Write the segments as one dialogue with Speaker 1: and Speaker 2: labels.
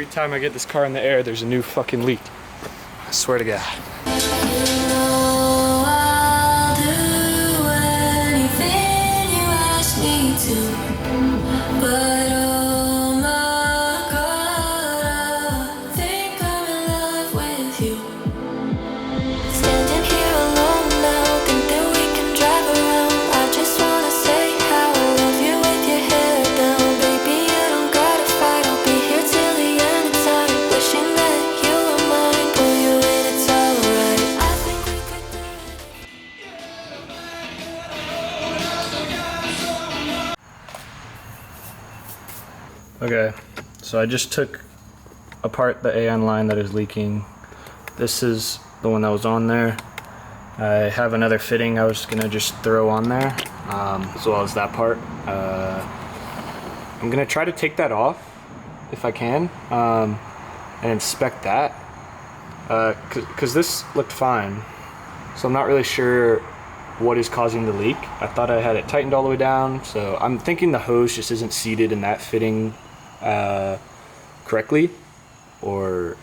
Speaker 1: Every time I get this car in the air, there's a new fucking leak. I swear to God.
Speaker 2: I'll do anything you ask me to, but oh my God, I think I'm in love with you. Standing here alone now, think that we can drive around. I just wanna say how I love you with your hair down. Baby, you don't gotta fight, I'll be here till the end of time. Wishing that you were mine, pull you in, it's alright. I think we could do it.
Speaker 1: Okay, so I just took apart the AN line that is leaking. This is the one that was on there. I have another fitting I was gonna just throw on there, as well as that part. I'm gonna try to take that off if I can, and inspect that, cause this looked fine. So I'm not really sure what is causing the leak. I thought I had it tightened all the way down, so I'm thinking the hose just isn't seated in that fitting correctly, or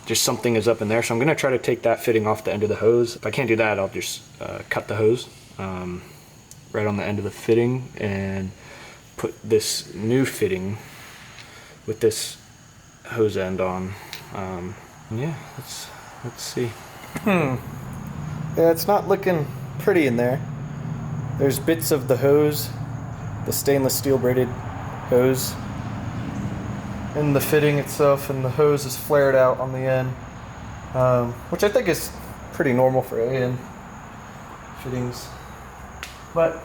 Speaker 1: just something is up in there. So I'm gonna try to take that fitting off the end of the hose. If I can't do that, I'll just cut the hose right on the end of the fitting and put this new fitting with this hose end on. Yeah, let's see. Yeah, it's not looking pretty in there. There's bits of the hose, the stainless steel braided hose, in the fitting itself, and the hose is flared out on the end, which I think is pretty normal for AN fittings. But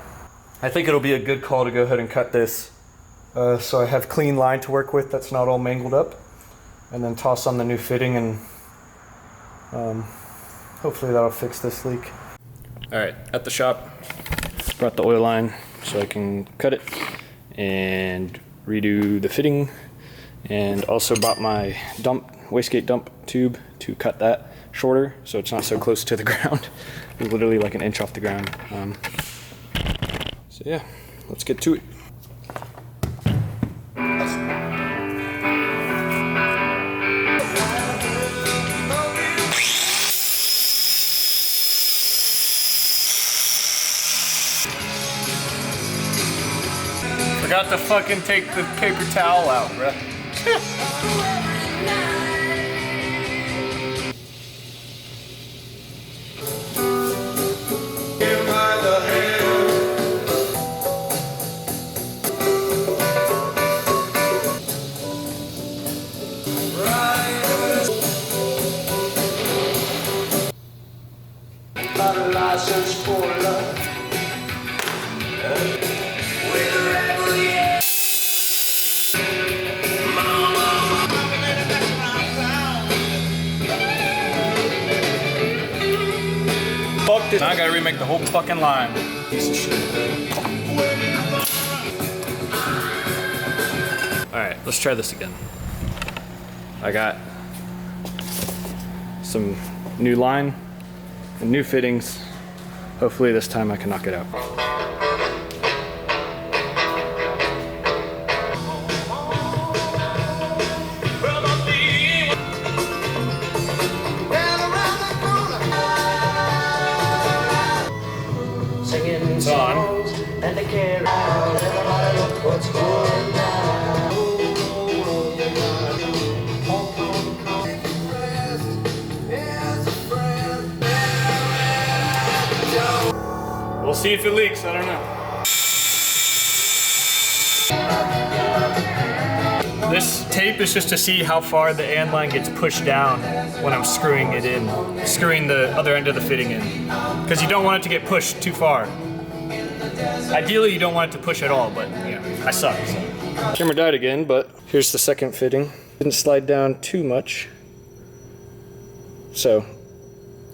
Speaker 1: I think it'll be a good call to go ahead and cut this, so I have clean line to work with that's not all mangled up, and then toss on the new fitting, and hopefully that'll fix this leak. Alright, at the shop, brought the oil line so I can cut it and redo the fitting, and also bought my wastegate dump tube to cut that shorter so it's not so close to the ground. It's literally like an inch off the ground. So yeah, let's get to it. Forgot to fucking take the paper towel out, bruh.
Speaker 3: License for love.
Speaker 1: Fuck this. Now I gotta remake the whole fucking line. Piece of shit. Alright, let's try this again. I got some new line and new fittings. Hopefully this time I can knock it out. It's on.
Speaker 3: And they care about everybody look what's going down.
Speaker 1: We'll see if it leaks, I don't know. This tape is just to see how far the AN line gets pushed down when I'm screwing it in, screwing the other end of the fitting in. Because you don't want it to get pushed too far. Ideally, you don't want it to push at all, but yeah, I suck. So. Camera died again, but here's the second fitting. Didn't slide down too much. So,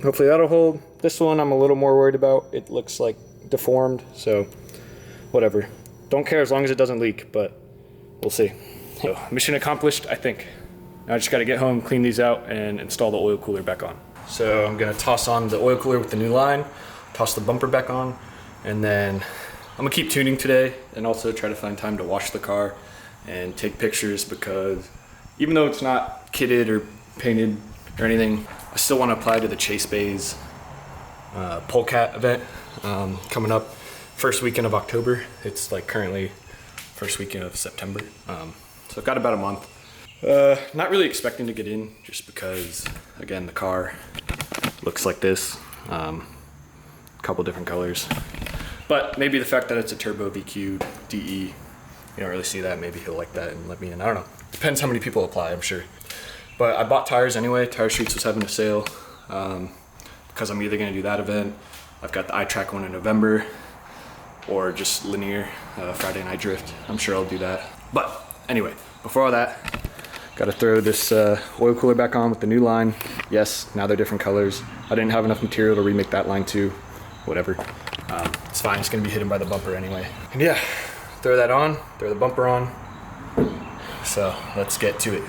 Speaker 1: hopefully that'll hold. This one I'm a little more worried about. It looks like deformed, so whatever. Don't care as long as it doesn't leak, but we'll see. So, mission accomplished, I think. Now I just gotta get home, clean these out, and install the oil cooler back on. So I'm gonna toss on the oil cooler with the new line, toss the bumper back on, and then I'm gonna keep tuning today and also try to find time to wash the car and take pictures, because even though it's not kitted or painted or anything, I still want to apply to the Chase Bay's polecat event coming up first weekend of October. It's like currently first weekend of September. So I've got about a month. Not really expecting to get in just because, again, the car looks like this. Couple different colors. But maybe the fact that it's a turbo VQ DE, you don't really see that. Maybe he'll like that and let me in. I don't know. Depends how many people apply, I'm sure. But I bought tires anyway. Tire Streets was having a sale because I'm either going to do that event. I've got the iTrack one in November or just linear Friday Night Drift. I'm sure I'll do that. But anyway, before all that, got to throw this oil cooler back on with the new line. Yes, now they're different colors. I didn't have enough material to remake that line too. Whatever. It's fine. It's going to be hidden by the bumper anyway. And yeah, throw that on, throw the bumper on. So let's get to it.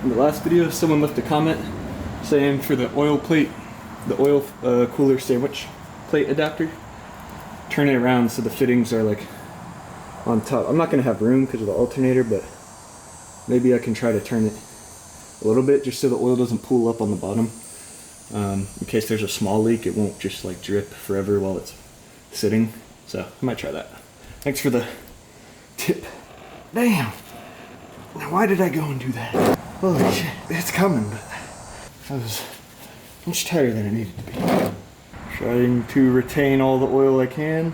Speaker 1: In the last video, someone left a comment saying for the oil plate, the oil cooler sandwich plate adapter, turn it around so the fittings are like on top. I'm not gonna have room because of the alternator, but maybe I can try to turn it a little bit just so the oil doesn't pool up on the bottom. In case there's a small leak, it won't just like drip forever while it's sitting. So I might try that. Thanks for the tip. Damn. Now why did I go and do that? Holy shit, it's coming, but I was much tighter than it needed to be. Trying to retain all the oil I can.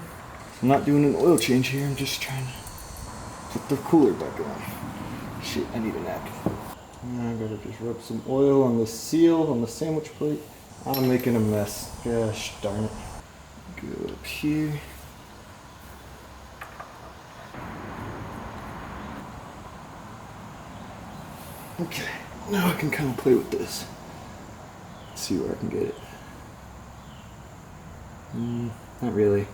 Speaker 1: I'm not doing an oil change here, I'm just trying to put the cooler back on. Shit, I need a napkin. Now I gotta just rub some oil on the seal on the sandwich plate. I'm making a mess. Gosh darn it. Go up here. Okay, now I can kind of play with this. Let's see where I can get it. Not really.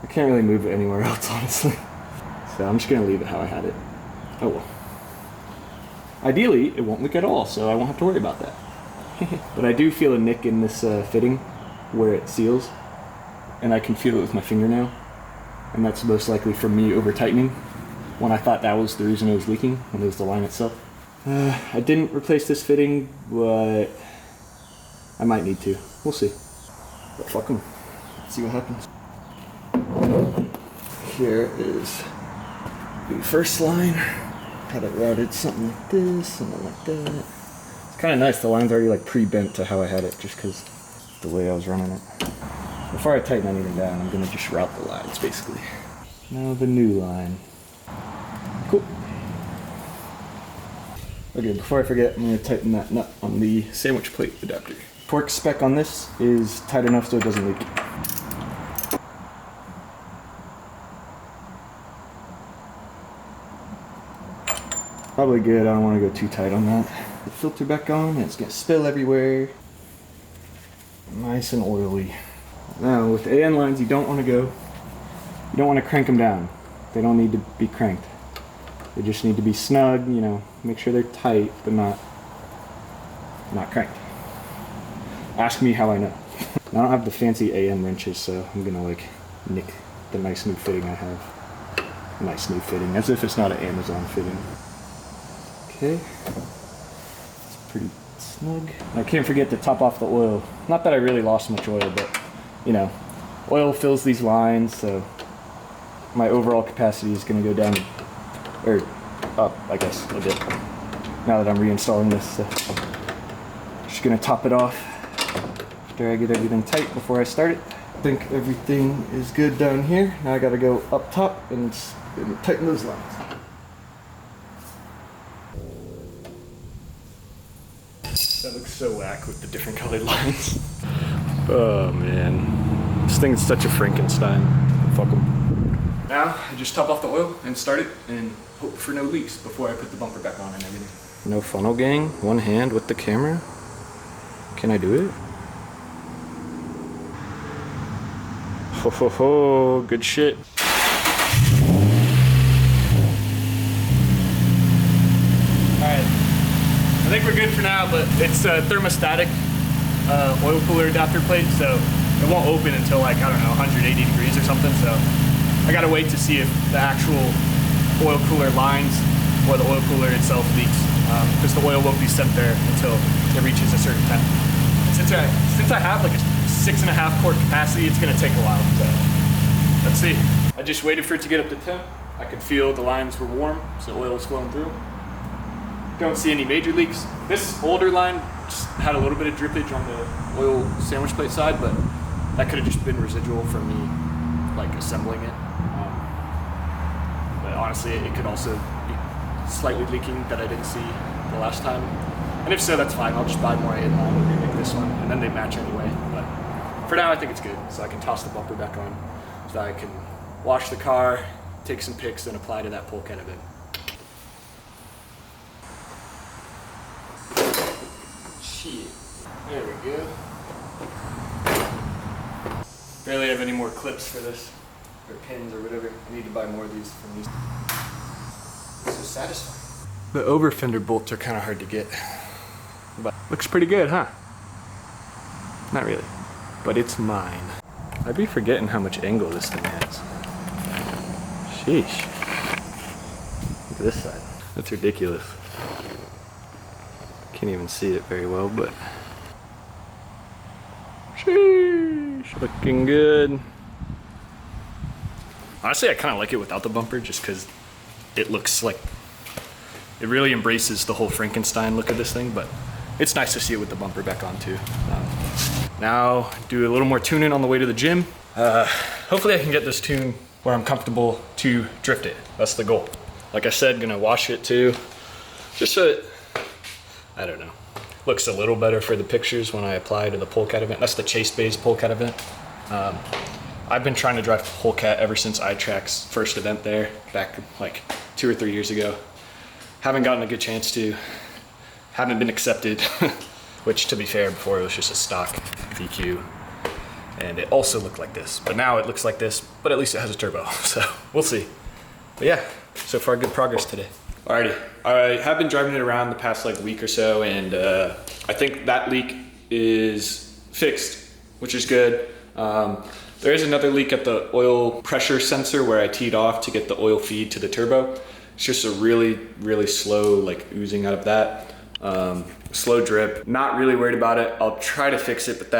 Speaker 1: I can't really move it anywhere else, honestly. So I'm just gonna leave it how I had it. Oh well. Ideally, it won't leak at all, so I won't have to worry about that. But I do feel a nick in this fitting where it seals, and I can feel it with my fingernail. And that's most likely from me over tightening when I thought that was the reason it was leaking, when it was the line itself. I didn't replace this fitting, but I might need to. We'll see. But fuck them. Let's see what happens. Here is the first line. Had it routed something like this, something like that. It's kind of nice. The line's already like pre-bent to how I had it, just because the way I was running it. Before I tighten anything down, I'm gonna just route the lines, basically. Now the new line. Cool. Okay, before I forget, I'm gonna tighten that nut on the sandwich plate adapter. Torque spec on this is tight enough so it doesn't leak. Probably good, I don't want to go too tight on that. The filter back on, it's gonna spill everywhere. Nice and oily. Now with the AN lines, you don't want to crank them down. They don't need to be cranked. They just need to be snug, you know, make sure they're tight, but not cranked. Ask me how I know. I don't have the fancy AN wrenches, so I'm gonna like nick the nice new fitting I have. Nice new fitting, as if it's not an Amazon fitting. Okay, it's pretty snug. I can't forget to top off the oil. Not that I really lost much oil, but you know, oil fills these lines, so my overall capacity is gonna go down, or up, I guess, a bit. Now that I'm reinstalling this, so just gonna top it off after I get everything tight before I start it. I think everything is good down here. Now I gotta go up top and tighten those lines. That looks so whack with the different colored lines. Oh man, this thing is such a Frankenstein. Fuck 'em. Now I just top off the oil and start it and hope for no leaks before I put the bumper back on and everything. No funnel gang, one hand with the camera. Can I do it? Ho ho ho, good shit. think we're good for now, but it's a thermostatic oil cooler adapter plate, so it won't open until like, I don't know, 180 degrees or something. So I gotta wait to see if the actual oil cooler lines or the oil cooler itself leaks, because the oil won't be sent there until it reaches a certain temp. Since I have like a 6.5 quart capacity, it's gonna take a while. So let's see. I just waited for it to get up to temp. I could feel the lines were warm, so the oil was flowing through. Don't see any major leaks. This older line just had a little bit of drippage on the oil sandwich plate side, but that could have just been residual from me like assembling it. But honestly, it could also be slightly leaking that I didn't see the last time. And if so, that's fine. I'll just buy more inline and remake this one, and then they match anyway. But for now, I think it's good. So I can toss the bumper back on, so I can wash the car, take some pics, and apply to that pole kind of it. Shit. There we go. Barely have any more clips for this, or pins or whatever. I need to buy more of these from these. So satisfying. The over fender bolts are kind of hard to get, but looks pretty good, huh? Not really, but it's mine. I'd be forgetting how much angle this thing has. Sheesh. Look at this side. That's ridiculous. Can't even see it very well, but sheesh, looking good. Honestly, I kind of like it without the bumper, just because it looks like it really embraces the whole Frankenstein look of this thing, but it's nice to see it with the bumper back on too. Now do a little more tuning on the way to the gym. Hopefully I can get this tune where I'm comfortable to drift it. That's the goal. Like I said, gonna wash it too, just so it, I don't know, looks a little better for the pictures when I apply to the polecat event. That's the Chase Bay's polecat event. I've been trying to drive polecat ever since iTrack's first event there, back like 2 or 3 years ago. Haven't gotten a good chance to, haven't been accepted, which to be fair, before it was just a stock VQ. And it also looked like this, but now it looks like this, but at least it has a turbo, so we'll see. But yeah, so far good progress today. Alrighty, I have been driving it around the past like week or so, and I think that leak is fixed, which is good. There is another leak at the oil pressure sensor where I teed off to get the oil feed to the turbo. It's just a really, really slow like oozing out of that. Slow drip, not really worried about it. I'll try to fix it, but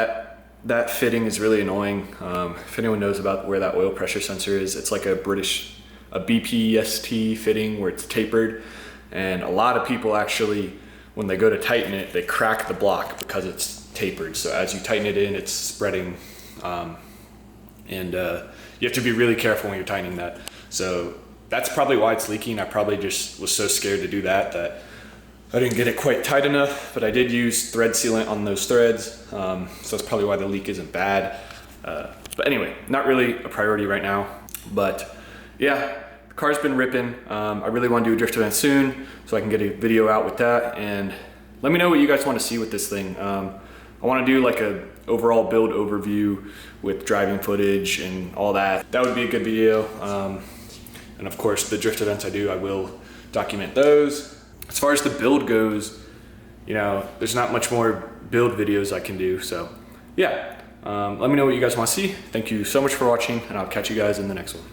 Speaker 1: that fitting is really annoying. If anyone knows about where that oil pressure sensor is, it's like a BPST fitting where it's tapered, and a lot of people actually, when they go to tighten it, they crack the block because it's tapered. So as you tighten it in, it's spreading, and you have to be really careful when you're tightening that. So that's probably why it's leaking. I probably just was so scared to do that I didn't get it quite tight enough, but I did use thread sealant on those threads, so that's probably why the leak isn't bad. But anyway, not really a priority right now, but yeah, the car's been ripping. I really want to do a drift event soon, so I can get a video out with that, and let me know what you guys want to see with this thing. I want to do like a overall build overview with driving footage and all that. That would be a good video. And of course, the drift events I do, I will document those. As far as the build goes, you know, there's not much more build videos I can do. So yeah, let me know what you guys want to see. Thank you so much for watching, and I'll catch you guys in the next one.